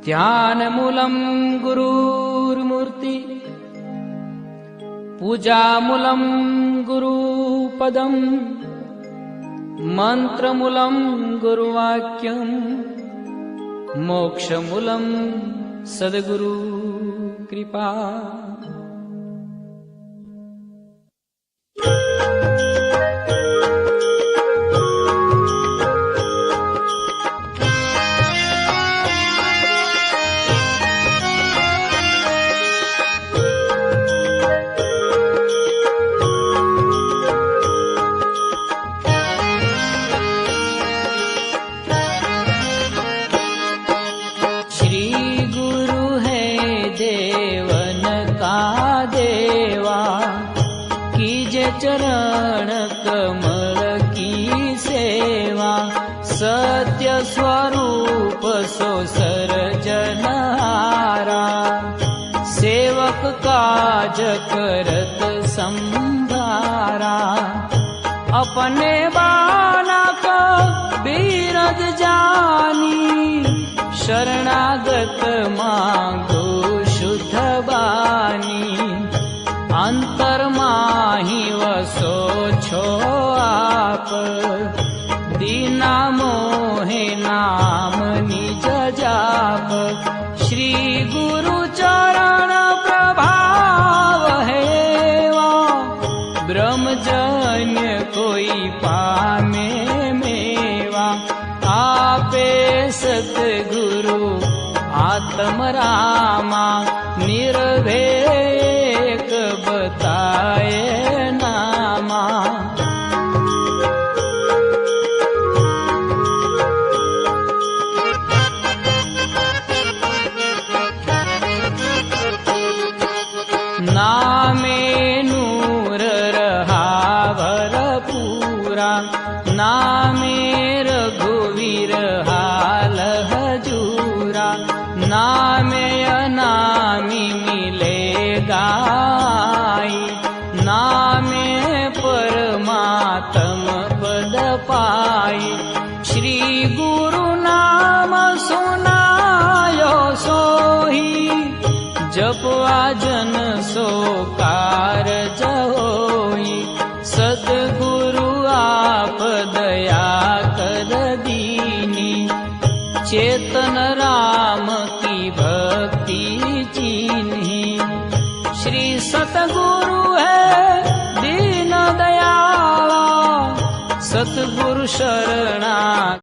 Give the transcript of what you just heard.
ध्यानमूलं गुरुर्मूर्ति, पूजामूलं गुरुपदं, मंत्रमूलं गुरुवाक्यं, मोक्षमूलं सद्गुरु कृपा। चरण कमल की सेवा, सत्य स्वरूप सो सर्जनहारा, सेवक काज करत संभारा। अपने बालक बीरज जानी, शरणागत मांगो शुद्ध बानी। अंतर माही वसो छो आप, दीना मोहे नाम निज जाप। श्री गुरु चरण प्रभाव हेवा, ब्रह्मजन्य कोई पामे मेवा। आपे सतगुरु आत्म रामा, निर्भेक बताए नामा। नामे नूर रहा भरपूरा, नामे रघुवीर हाल हजूरा। नामे अनामी मिले गाई, नामे परमात्म पद पाई। श्री गुरु नाम सुनायो सोही, जपवा जन सो कारज होई। सद्गुरु आप दया कर दीनी, चेतन राम की भक्ति चीन्ही। श्री सतगुरु है दीन दयाला, सतगुरु शरणा